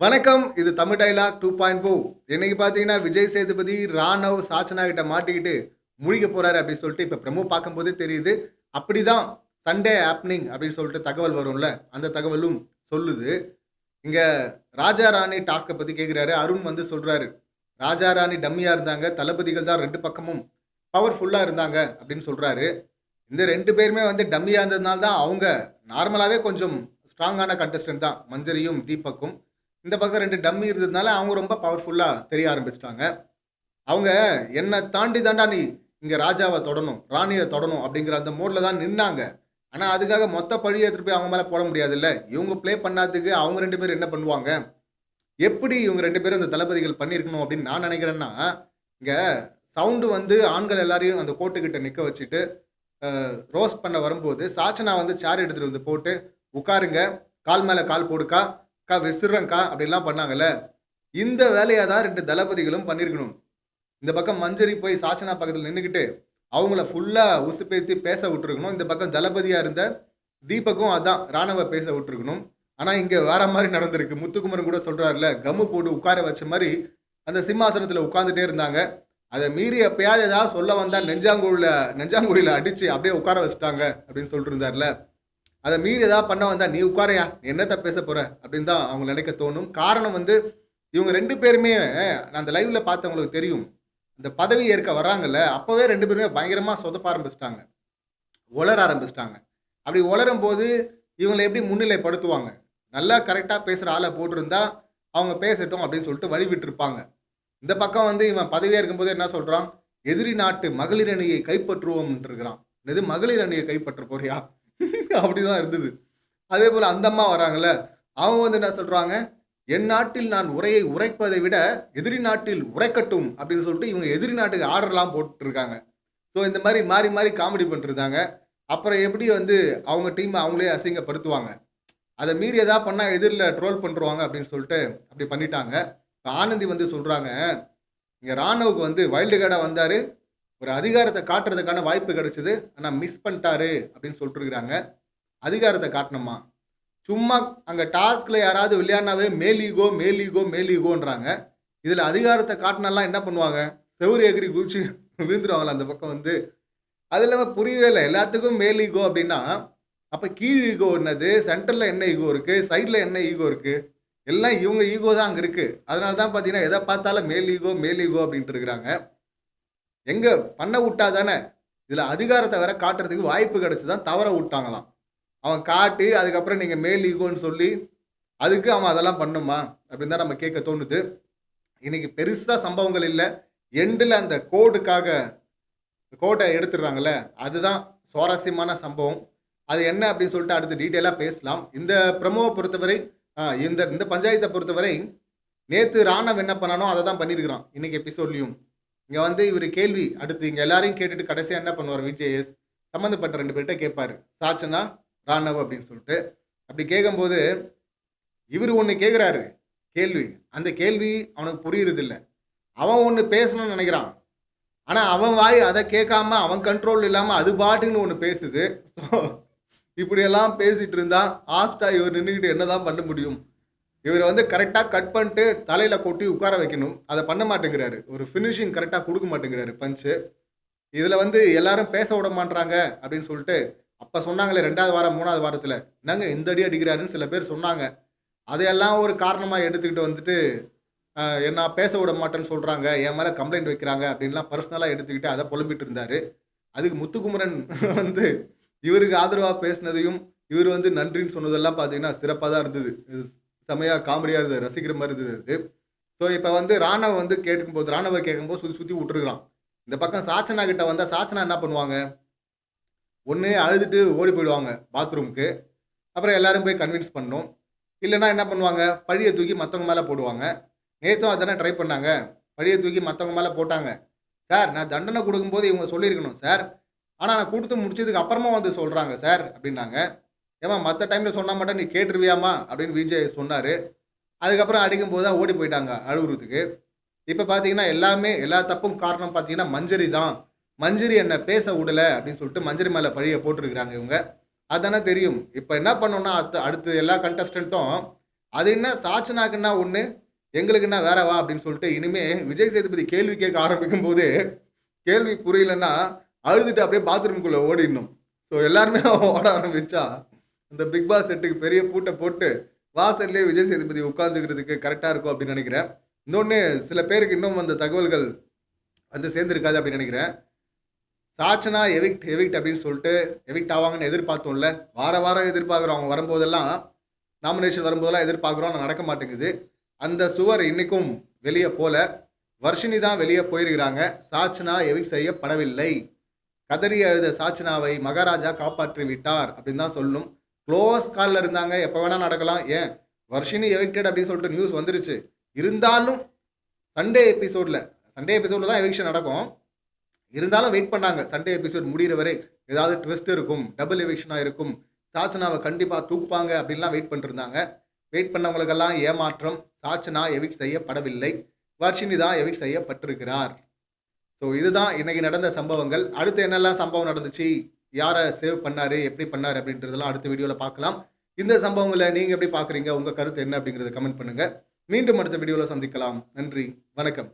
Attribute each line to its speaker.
Speaker 1: வணக்கம். இது தமிழ் டயலாக் 2.0. இன்னைக்கு பார்த்தீங்கன்னா, விஜய் சேதுபதி, ராணவ், சாச்சனா கிட்ட மாட்டிக்கிட்டு முழிக்க போறாரு அப்படின்னு சொல்லிட்டு இப்ப ப்ரோமோ பார்க்கும்போதே தெரியுது. அப்படிதான் சண்டே ஹேப்பனிங் அப்படின்னு சொல்லிட்டு தகவல் வரும்ல, அந்த தகவலும் சொல்லுது. இங்க ராஜா ராணி டாஸ்க்க பத்தி கேட்கிறாரு. அருண் வந்து சொல்றாரு. ராஜா ராணி டம்மியா இருந்தாங்க. தளபதிகள் தான் 2 பக்கமும் பவர்ஃபுல்லா இருந்தாங்க அப்படின்னு சொல்றாரு. இந்த 2 பேருமே வந்து டம்மியா இருந்ததுனால தான் அவங்க நார்மலாவே கொஞ்சம் ஸ்ட்ராங்கான கண்டஸ்டன்ட் தான். மஞ்சரியும், தீபக்கும். இந்த பக்கம் 2 டம்மி இருந்ததுனால அவங்க ரொம்ப பவர்ஃபுல்லா தெரிய ஆரம்பிச்சுட்டாங்க. அவங்க என்ன தாண்டி தான்டா நீ இங்க ராஜாவ தொடணும், ராணிய தொடணும் அப்படிங்கிற அந்த மோட்ல தான் நின்னாங்க. ஆனா அதுக்காக மொத்த பழிய எடுத்துட்டு போய் அவங்க மேல போட முடியாதுல்ல. இவங்க ப்ளே பண்ணாததுக்கு அவங்க 2 பேரும் என்ன பண்ணுவாங்க? எப்படி இவங்க 2 பேரும் இந்த தளபதிகள் பண்ணியிருக்கணும் அப்படின்னு நான் நினைக்கிறேன்னா, இங்க சவுண்ட் வந்து ஆண்கள் எல்லாரையும் அந்த கோட்டுக்கிட்ட நிக்க வச்சுட்டு, ரோஸ்ட் பண்ண வரும்போது, சாச்சனா வந்து சேர் எடுத்துட்டு வந்து போட்டு, "உட்காருங்க. கால் மேல கால் போடுக்கா. விசுர்றேன்க்கா" அப்படின்லாம் பண்ணாங்கல்ல. இந்த வேலைய தான் 2 தளபதிகளும் பண்ணியிருக்கணும். இந்த பக்கம் மஞ்சரி போய் சாச்சனா பக்கத்துல நின்னுக்கிட்டு, அவங்கள ஃபுல்லா உசுப்பேத்தி பேச விட்டுருக்கணும். இந்த பக்கம் தளபதியா இருந்த தீபக்கும் அதான் ராணவ பேச விட்டுருக்கணும். ஆனா, இங்க வேற மாரி நடந்திருக்கு. முத்துக்குமரன் கூட சொல்றாருல்ல, கம்மு போட்டு உட்கார வச்ச மாரி, அந்த சிம்மாசனத்துல உட்கார்ந்துட்டே இருந்தாங்க. அத மீறி எப்பயாவது ஏதாவது சொல்ல வந்தா நெஞ்சாங்குழியில அடிச்சு அப்படியே உட்கார வச்சுட்டாங்க அப்படின்னு சொல்லிட்டு இருந்தார்ல. அத மீறி ஏதாவது பண்ண வந்தா, "நீ உட்காருயா, நீ என்னத்த பேச போற?" அப்படின்னு தான் அவங்க நினைக்க தோணும். காரணம் வந்து, இவங்க 2 பேருமே நான் அந்த லைவ்ல பார்த்தவங்களுக்கு தெரியும். இந்த பதவி ஏற்க வர்றாங்கல்ல, அப்பவே 2 பேருமே பயங்கரமா சொதப்ப ஆரம்பிச்சுட்டாங்க. ஒளர ஆரம்பிச்சுட்டாங்க. அப்படி ஒளரும்போது, இவங்கள எப்படி முன்னிலைப்படுத்துவாங்க? நல்லா கரெக்ட்டா பேசுற ஆள போட்டிருந்தா, அவங்க பேசட்டும் அப்படின்னு சொல்லிட்டு வழி விட்டுருப்பாங்க. இந்த பக்கம் வந்து இவன் பதவியா இருக்கும்போது என்ன சொல்றான்? "எதிரி நாட்டு மகளிர் அணியை கைப்பற்றுவோம்ன்ட்டு இருக்கிறான்." என்னது மகளிர் அணிய கைப்பற்ற போறியா? அப்படிதான் இருந்தது. அதேபோல அந்த அம்மா வராங்கல்ல, அவங்க வந்து என்ன சொல்றாங்க? "என் நாட்டில் நான் உரையை உரைப்பதை விட, எதிரி நாட்டில் உரைக்கட்டும்." அப்படின்னு சொல்லிட்டு இவங்க எதிரி நாட்டுக்கு ஆர்டர்லாம் போட்டுருக்காங்க. ஸோ இந்த மாரி மாறி மாறி காமெடி பண்ணிட்டுருந்தாங்க. அப்புறம் எப்படி வந்து அவங்க டீம்ம அவங்களே அசிங்கப்படுத்துவாங்க. அத மீறி எதாவது பண்ணா எதிர்ல ட்ரோல் பண்ருவாங்க அப்படின்னு சொல்லிட்டு அப்படி பண்ணிட்டாங்க. இப்ப ஆனந்தி வந்து சொல்றாங்க, "இங்க ராணுவுக்கு வந்து வைல்டு கார்டா வந்தாரு. ஒரு அதிகாரத்த காட்டுறதுக்கான வாய்ப்பு கிடைச்சது. ஆனா மிஸ் பண்ணிட்டாரு." அப்படின்னு சொல்லிட்டுருக்காங்க. அதிகாரத்த காட்டணுமா? சும்மா அங்க டாஸ்க்ல யாராவது விளையாடுனாவே மேல் ஈகோ, மேல் ஈகோ, மேல் ஈகோன்றாங்க. இதுல அதிகாரத்த காட்டுனாலாம் என்ன பண்ணுவாங்க? செவுரு எகிறி குதிச்சு விழுந்துருவாங்களா அந்த பக்கம் வந்து? அது இல்லாம புரியவே இல்ல. எல்லாத்துக்கும் மேல் ஈகோ அப்டின்னா, அப்ப கீழ் ஈகோ என்னது? சென்டர்ல என்ன ஈகோ இருக்கு? சைட்ல என்ன ஈகோ இருக்கு? எல்லாம் இவங்க ஈகோ தான் அங்க இருக்கு. அதனால தான் பார்த்தீங்கன்னா, எத பார்த்தாலும் மேல் ஈகோ, மேல் ஈகோ அப்டின்ட்டு இருக்கிறாங்க. எங்க பண்ண வுட்டா தானே! இதுல அதிகாரத்த வேற காட்டுறதுக்கு வாய்ப்பு கிடைச்சு தான் தவற வுட்டாங்களாம். அவன் காட்டி, அதுக்கப்புறம் நீங்க மேல் ஈகோன்னு சொல்லி, அதுக்கு அவன் அதெல்லாம் பண்ணுமா? அப்டின்னு தான் நம்ம கேட்க தோணுது. இன்னைக்கு பெருசா சம்பவங்கள் இல்ல. எண்டுல அந்த கோட்ட எடுத்துடுறாங்கல்ல, அதுதான் சுவாரஸ்யமான சம்பவம். அது என்ன அப்படின்னு சொல்லிட்டு அடுத்து டீட்டெயிலா பேசலாம். இந்த ப்ரோமோவ பொறுத்தவரை இந்த இந்த பஞ்சாயத்த பொறுத்தவரை, நேத்து ராணவ் என்ன பண்ணானோ, அத தான் பண்ணியிருக்கிறான். இன்னைக்கு எபிசோட்லயும். இங்க வந்து இவரு கேள்வி அடுத்து இங்க எல்லாரையும் கேட்டுட்டு கடைசியா என்ன பண்ணுவாரு விஜேஎஸ், சம்மந்தப்பட்ட 2 பேர்ட்ட கேட்பாரு. சாச்சனா, ராணவ் அப்படின்னு சொல்லிட்டு. அப்படி கேட்கும்போது, இவரு ஒண்ணு கேட்கிறாரு கேள்வி. அந்த கேள்வி அவனுக்கு புரியிறதில்ல. அவன் ஒண்ணு பேசணும்னு நெனைக்கிறான். ஆனா, அவன் வாய் அத கேட்காம, அவன் கண்ட்ரோல் இல்லாம அது பாட்டுக்குன்னு ஒண்ணு பேசுது. ஸோ, இப்படியெல்லாம் பேசிட்டு இருந்தா, லாஸ்ட்டா இவர் நின்னுகிட்டு என்னதான் பண்ண முடியும்? இவர வந்து கரெக்ட்டா கட் பண்ணிட்டு தலையில கொட்டி உட்கார வைக்கணும். அத பண்ண மாட்டேங்கிறாரு. ஒரு ஃபினிஷிங் கரெக்ட்டா குடுக்க மாட்டேங்கிறாரு பஞ்ச். இதுல வந்து எல்லாரும் பேச விட மாட்றாங்க அப்படின்னு சொல்லிட்டு, அப்ப சொன்னாங்களே 2வது வாரம், 3வது வாரத்துல, என்னங்க இந்த அடி அடிக்கிறாருன்னு சில பேர் சொன்னாங்க. அதையெல்லாம் ஒரு காரணமா எடுத்துக்கிட்டு வந்துட்டு என்ன பேச விட மாட்டேன்னு சொல்றாங்க. என் மேல கம்ப்ளைண்ட் வைக்கிறாங்க அப்டின்லாம் பர்சனலா எடுத்துக்கிட்டு அத புலம்பிட்டு இருந்தாரு. அதுக்கு முத்துக்குமரன் வந்து இவருக்கு ஆதரவா பேசினதையும், இவரு வந்து நன்றின்னு சொன்னதெல்லாம் பார்த்தீங்கன்னா, சிறப்பா தான் இருந்தது. இது செமையா காமெடியா இருந்தது. ரசிக்கிற மாரி இருந்தது அது. ஸோ இப்ப வந்து ராணவ கேட்கும்போது சுத்தி சுத்தி விட்டுருக்கான். இந்த பக்கம் சாச்சனா கிட்ட வந்தா, சாச்சனா என்ன பண்ணுவாங்க? ஒண்ணு அழுதுட்டு ஓடி போயிடுவாங்க பாத்ரூம்க்கு. அப்புறம் எல்லாரும் போய் கன்வின்ஸ் பண்ணணும். இல்லன்னா என்ன பண்ணுவாங்க? பழிய தூக்கி மத்தவங்க மேல போடுவாங்க. நேத்தும் அதானே ட்ரை பண்ணாங்க. பழிய தூக்கி மத்தவங்க மேல போட்டாங்க. "சார் நான் தண்டனை குடுக்கும்போது இவங்க சொல்லியிருக்கணும் சார். ஆனா நான் குடுத்து முடிச்சதுக்கு அப்புறமா வந்து சொல்றாங்க சார்" அப்டின்னாங்க. "ஏம்மா மத்த டைம்ல சொன்னா மட்டும் நீ கேட்டுருவியாம்மா?" அப்டின்னு விஜய் சொன்னாரு. அதுக்கப்புறம் அடிக்கும்போது தான் ஓடி போயிட்டாங்க அழுவுறதுக்கு. இப்ப பார்த்தீங்கன்னா, எல்லா தப்பும் காரணம் பார்த்தீங்கன்னா, மஞ்சரி தான். மஞ்சரி என்ன பேச வுடல அப்டின்னு சொல்லிட்டு மஞ்சரி மேல பழிய போட்டுருக்காங்க இவங்க. அதானே தெரியும். இப்ப என்ன பண்ணணும்னா, அடுத்து எல்லா கண்டஸ்டன்ட்டும் அது என்ன சாச்சனாக்குன்னா ஒண்ணு, எங்களுக்குன்னா வேறவா அப்படின்னு சொல்லிட்டு இனிமே விஜய் சேதுபதி கேள்வி கேட்க ஆரம்பிக்கும் போது கேள்வி புரியலன்னா அழுதுட்டு அப்படியே பாத்ரூம்குள்ள ஓடிடணும். ஸோ எல்லாருமே ஓட ஆரம்பிச்சா இந்த பிக் பாஸ் செட்டுக்கு பெரிய பூட்டை போட்டு வாசல்லே விஜய் சேதுபதி உட்கார்ந்துக்கிறதுக்கு கரெக்டா இருக்கும் அப்படின்னு நினைக்கிறேன். இன்னொன்னு சில பேருக்கு இன்னும் அந்த தகவல்கள் வந்து சேர்ந்திருக்காது அப்படின்னு நினைக்கிறேன். சாச்சனா எவிக்ட் எவிக்ட் அப்படின்னு சொல்லிட்டு எவிக்ட் ஆவாங்கன்னு எதிர்பார்த்தோம்ல. வாரம் எதிர்பார்க்குறோம். அவங்க வரும்போதெல்லாம் நாமினேஷன் வரும்போதெல்லாம் எதிர்பார்க்குறோம். ஆனால் நடக்க மாட்டேங்குது. அந்த சுவர் இன்னைக்கும் வெளியே போல. வர்ஷினி தான் வெளியே போயிருக்கிறாங்க. சாச்சனா எவிக்ட் செய்யப்படவில்லை. கதறி அழுத சாச்சனாவை மகாராஜா காப்பாற்றி விட்டார் அப்படின்னு தான் சொல்லணும். க்ளோஸ் காலில் இருந்தாங்க. எப்போ வேணால் நடக்கலாம். ஏன் வர்ஷினி எவிக்டட் அப்படின்னு சொல்லிட்டு நியூஸ் வந்துருச்சு. இருந்தாலும் சண்டே எபிசோடில் தான் எவிக்ஷன் நடக்கும். இருந்தாலும் வெயிட் பண்ணாங்க. சண்டே எபிசோட் முடிகிற வரை ஏதாவது ட்விஸ்ட் இருக்கும், டபுள் எவிக்ஷனாக இருக்கும், சாச்சனாவை கண்டிப்பாக தூக்குப்பாங்க அப்படின்லாம் வெயிட் பண்ணிருந்தாங்க. வெயிட் பண்ணவங்களுக்கெல்லாம் ஏமாற்றம். சாச்சனா எவிக்ட் செய்யப்படவில்லை. வர்ஷினி தான் எவிக்ட் செய்யப்பட்டிருக்கிறார். ஸோ இதுதான் இன்னைக்கு நடந்த சம்பவங்கள். அடுத்து என்னெல்லாம் சம்பவம் நடந்துச்சு, யாரை சேவ் பண்ணாரு, எப்படி பண்ணாரு அப்படின்றதெல்லாம் அடுத்த வீடியோவில் பார்க்கலாம். இந்த சம்பவங்களை நீங்கள் எப்படி பார்க்குறீங்க, உங்கள் கருத்து என்ன அப்படிங்கிறத கமெண்ட் பண்ணுங்கள். மீண்டும் அடுத்த வீடியோவில் சந்திக்கலாம். நன்றி, வணக்கம்.